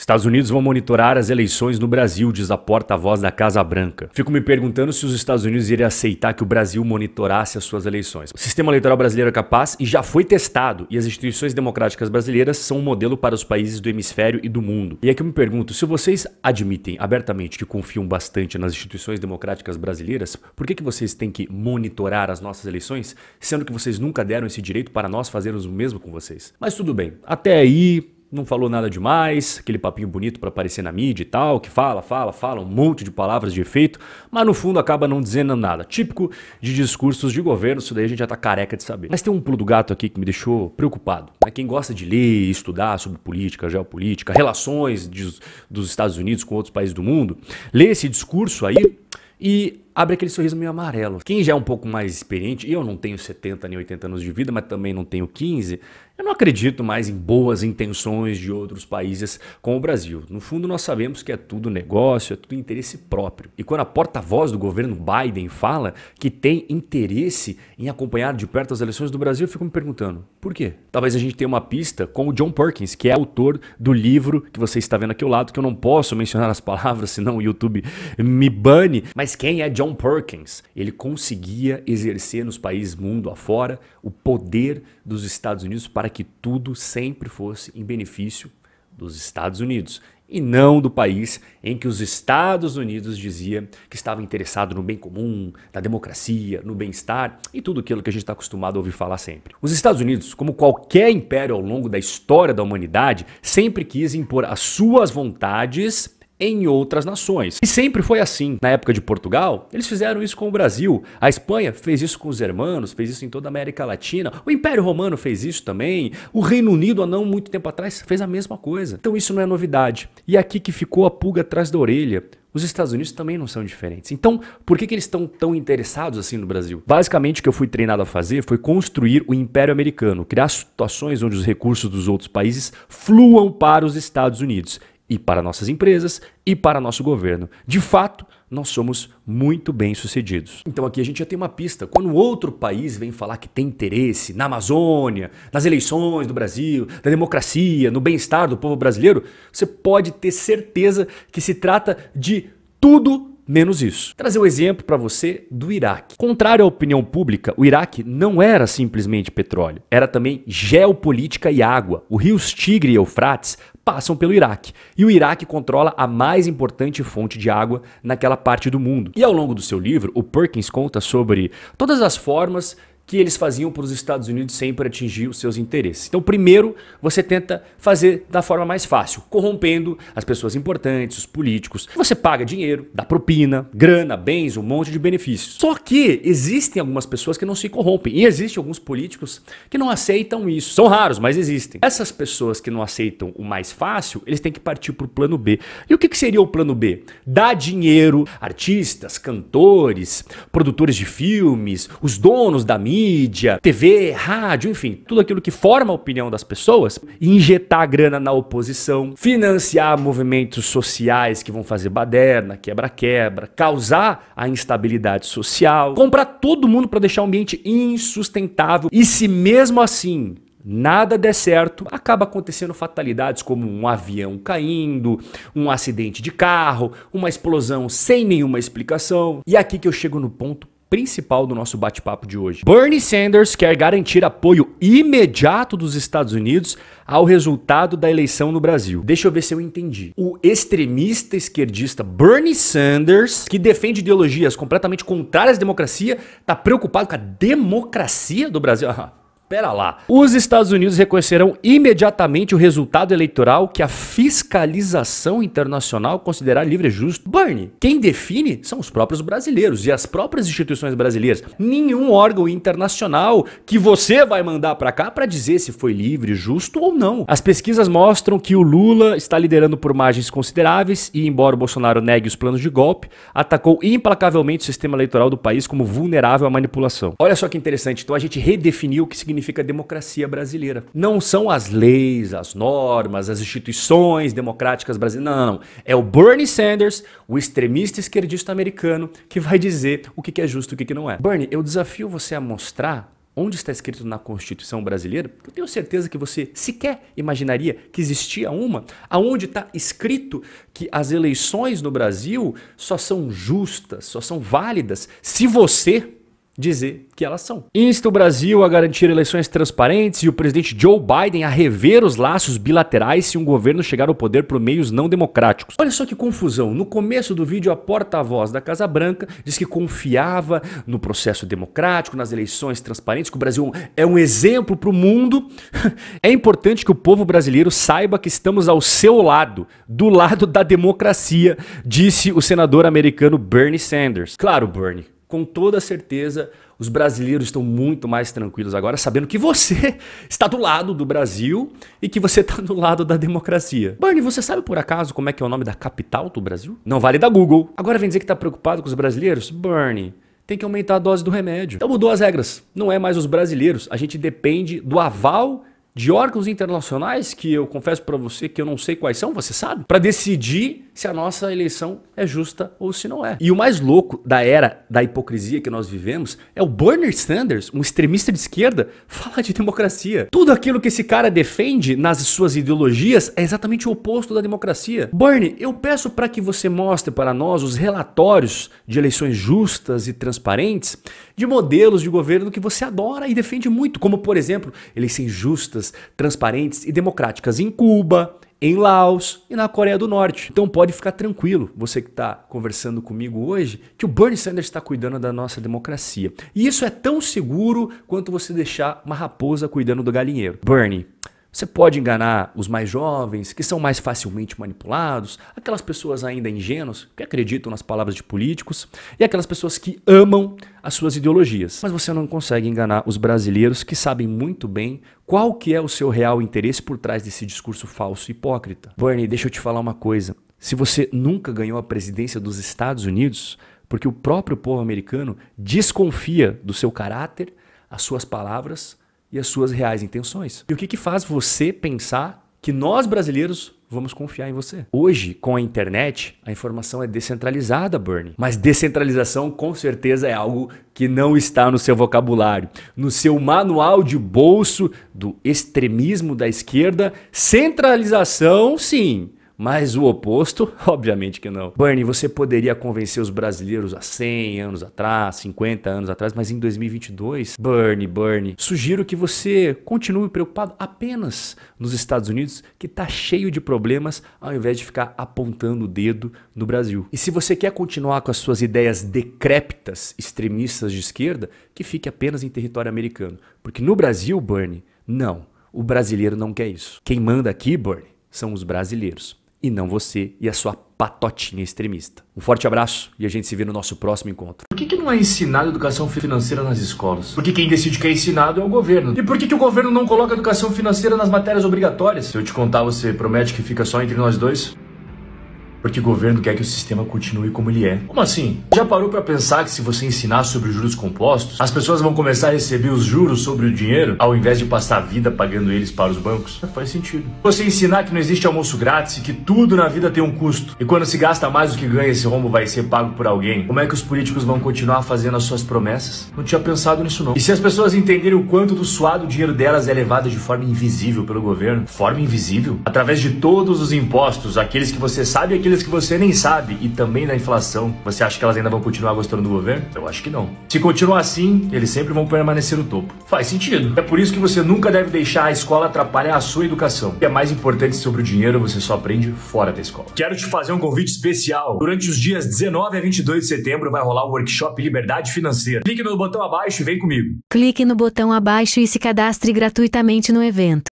Estados Unidos vão monitorar as eleições no Brasil, diz a porta-voz da Casa Branca. Fico me perguntando se os Estados Unidos iriam aceitar que o Brasil monitorasse as suas eleições. O sistema eleitoral brasileiro é capaz e já foi testado, e as instituições democráticas brasileiras são um modelo para os países do hemisfério e do mundo. E aqui eu me pergunto, se vocês admitem abertamente que confiam bastante nas instituições democráticas brasileiras, por que vocês têm que monitorar as nossas eleições, sendo que vocês nunca deram esse direito para nós fazermos o mesmo com vocês? Mas tudo bem, até aí não falou nada demais, aquele papinho bonito para aparecer na mídia e tal, que fala um monte de palavras de efeito, mas no fundo acaba não dizendo nada. Típico de discursos de governo, isso daí a gente já tá careca de saber. Mas tem um pulo do gato aqui que me deixou preocupado. Quem gosta de ler e estudar sobre política, geopolítica, relações dos Estados Unidos com outros países do mundo, lê esse discurso aí e abre aquele sorriso meio amarelo. Quem já é um pouco mais experiente, e eu não tenho 70 nem 80 anos de vida, mas também não tenho 15, eu não acredito mais em boas intenções de outros países com o Brasil. No fundo, nós sabemos que é tudo negócio, é tudo interesse próprio. E quando a porta-voz do governo Biden fala que tem interesse em acompanhar de perto as eleições do Brasil, eu fico me perguntando, por quê? Talvez a gente tenha uma pista com o John Perkins, que é autor do livro que você está vendo aqui ao lado, que eu não posso mencionar as palavras, senão o YouTube me bane. Mas quem é John Perkins? Ele conseguia exercer nos países mundo afora o poder dos Estados Unidos para que tudo sempre fosse em benefício dos Estados Unidos e não do país em que os Estados Unidos dizia que estava interessado no bem comum, na democracia, no bem-estar e tudo aquilo que a gente está acostumado a ouvir falar sempre. Os Estados Unidos, como qualquer império ao longo da história da humanidade, sempre quis impor as suas vontades em outras nações. E sempre foi assim. Na época de Portugal, eles fizeram isso com o Brasil. A Espanha fez isso com os hermanos, fez isso em toda a América Latina. O Império Romano fez isso também. O Reino Unido, há não muito tempo atrás, fez a mesma coisa. Então isso não é novidade. E aqui que ficou a pulga atrás da orelha. Os Estados Unidos também não são diferentes. Então, por que eles estão tão interessados assim no Brasil? Basicamente, o que eu fui treinado a fazer foi construir o Império Americano, criar situações onde os recursos dos outros países fluam para os Estados Unidos. E para nossas empresas e para nosso governo. De fato, nós somos muito bem-sucedidos. Então aqui a gente já tem uma pista. Quando outro país vem falar que tem interesse na Amazônia, nas eleições do Brasil, na democracia, no bem-estar do povo brasileiro, você pode ter certeza que se trata de tudo menos isso. Trazer um exemplo para você do Iraque. Contrário à opinião pública, o Iraque não era simplesmente petróleo. Era também geopolítica e água. Os rios Tigre e Eufrates passam pelo Iraque. E o Iraque controla a mais importante fonte de água naquela parte do mundo. E ao longo do seu livro, o Perkins conta sobre todas as formas que eles faziam para os Estados Unidos sempre atingir os seus interesses. Então, primeiro, você tenta fazer da forma mais fácil, corrompendo as pessoas importantes, os políticos. Você paga dinheiro, dá propina, grana, bens, um monte de benefícios. Só que existem algumas pessoas que não se corrompem e existem alguns políticos que não aceitam isso. São raros, mas existem. Essas pessoas que não aceitam o mais fácil, eles têm que partir para o plano B. E o que seria o plano B? Dar dinheiro, artistas, cantores, produtores de filmes, os donos da mídia, TV, rádio, enfim, tudo aquilo que forma a opinião das pessoas, injetar grana na oposição, financiar movimentos sociais que vão fazer baderna, quebra-quebra, causar a instabilidade social, comprar todo mundo para deixar o ambiente insustentável. E se mesmo assim nada der certo, acaba acontecendo fatalidades como um avião caindo, um acidente de carro, uma explosão sem nenhuma explicação. E é aqui que eu chego no ponto principal do nosso bate-papo de hoje. Bernie Sanders quer garantir apoio imediato dos Estados Unidos ao resultado da eleição no Brasil. Deixa eu ver se eu entendi. O extremista esquerdista Bernie Sanders, que defende ideologias completamente contrárias à democracia, está preocupado com a democracia do Brasil? Pera lá. Os Estados Unidos reconhecerão imediatamente o resultado eleitoral que a fiscalização internacional considerar livre e justo. Bernie, quem define são os próprios brasileiros e as próprias instituições brasileiras. Nenhum órgão internacional que você vai mandar para cá para dizer se foi livre, justo ou não. As pesquisas mostram que o Lula está liderando por margens consideráveis e, embora o Bolsonaro negue os planos de golpe, atacou implacavelmente o sistema eleitoral do país como vulnerável à manipulação. Olha só que interessante. Então a gente redefiniu o que significa democracia brasileira. Não são as leis, as normas, as instituições democráticas brasileiras. Não. É o Bernie Sanders, o extremista esquerdista americano, que vai dizer o que é justo e o que não é. Bernie, eu desafio você a mostrar onde está escrito na Constituição brasileira, eu tenho certeza que você sequer imaginaria que existia uma, aonde está escrito que as eleições no Brasil só são justas, só são válidas se você dizer que elas são. Insta o Brasil a garantir eleições transparentes e o presidente Joe Biden a rever os laços bilaterais se um governo chegar ao poder por meios não democráticos. Olha só que confusão. No começo do vídeo, a porta-voz da Casa Branca diz que confiava no processo democrático, nas eleições transparentes, que o Brasil é um exemplo para o mundo. É importante que o povo brasileiro saiba que estamos ao seu lado, do lado da democracia, disse o senador americano Bernie Sanders. Claro, Bernie, com toda certeza, os brasileiros estão muito mais tranquilos agora, sabendo que você está do lado do Brasil e que você está do lado da democracia. Bernie, você sabe por acaso como é que é o nome da capital do Brasil? Não vale da Google. Agora vem dizer que está preocupado com os brasileiros? Bernie, tem que aumentar a dose do remédio. Então mudou as regras. Não é mais os brasileiros. A gente depende do aval de órgãos internacionais, que eu confesso para você que eu não sei quais são, você sabe? Para decidir se a nossa eleição é justa ou se não é. E o mais louco da era da hipocrisia que nós vivemos é o Bernie Sanders, um extremista de esquerda, falar de democracia. Tudo aquilo que esse cara defende nas suas ideologias é exatamente o oposto da democracia. Bernie, eu peço para que você mostre para nós os relatórios de eleições justas e transparentes de modelos de governo que você adora e defende muito, como por exemplo, eleições justas, transparentes e democráticas em Cuba, em Laos e na Coreia do Norte. Então pode ficar tranquilo, você que está conversando comigo hoje, que o Bernie Sanders está cuidando da nossa democracia. E isso é tão seguro quanto você deixar uma raposa cuidando do galinheiro. Bernie, você pode enganar os mais jovens, que são mais facilmente manipulados, aquelas pessoas ainda ingênuas, que acreditam nas palavras de políticos, e aquelas pessoas que amam as suas ideologias. Mas você não consegue enganar os brasileiros que sabem muito bem qual que é o seu real interesse por trás desse discurso falso e hipócrita. Bernie, deixa eu te falar uma coisa. Se você nunca ganhou a presidência dos Estados Unidos, porque o próprio povo americano desconfia do seu caráter, as suas palavras e as suas reais intenções. E o que faz você pensar que nós brasileiros vamos confiar em você? Hoje, com a internet, a informação é descentralizada, Bernie. Mas descentralização com certeza é algo que não está no seu vocabulário. No seu manual de bolso do extremismo da esquerda, centralização, sim. Mas o oposto, obviamente que não. Bernie, você poderia convencer os brasileiros há 100 anos atrás, 50 anos atrás, mas em 2022, Bernie, sugiro que você continue preocupado apenas nos Estados Unidos, que está cheio de problemas, ao invés de ficar apontando o dedo no Brasil. E se você quer continuar com as suas ideias decrépitas, extremistas de esquerda, que fique apenas em território americano. Porque no Brasil, Bernie, não. O brasileiro não quer isso. Quem manda aqui, Bernie, são os brasileiros. E não você e a sua patotinha extremista. Um forte abraço e a gente se vê no nosso próximo encontro. Por que não é ensinado educação financeira nas escolas? Porque quem decide que é ensinado é o governo. E por que o governo não coloca educação financeira nas matérias obrigatórias? Se eu te contar, você promete que fica só entre nós dois? Porque o governo quer que o sistema continue como ele é. Como assim? Já parou pra pensar que se você ensinar sobre os juros compostos, as pessoas vão começar a receber os juros sobre o dinheiro, ao invés de passar a vida pagando eles para os bancos? Não faz sentido. Você ensinar que não existe almoço grátis e que tudo na vida tem um custo, e quando se gasta mais do que ganha, esse rombo vai ser pago por alguém, como é que os políticos vão continuar fazendo as suas promessas? Não tinha pensado nisso não. E se as pessoas entenderem o quanto do suado dinheiro delas é levado de forma invisível pelo governo? Forma invisível? Através de todos os impostos, aqueles que você sabe e aqueles que você nem sabe, e também da inflação, você acha que elas ainda vão continuar gostando do governo? Eu acho que não. Se continuar assim, eles sempre vão permanecer no topo. Faz sentido. É por isso que você nunca deve deixar a escola atrapalhar a sua educação. O que é mais importante sobre o dinheiro, você só aprende fora da escola. Quero te fazer um convite especial. Durante os dias 19 a 22 de setembro vai rolar o workshop Liberdade Financeira. Clique no botão abaixo e vem comigo. Clique no botão abaixo e se cadastre gratuitamente no evento.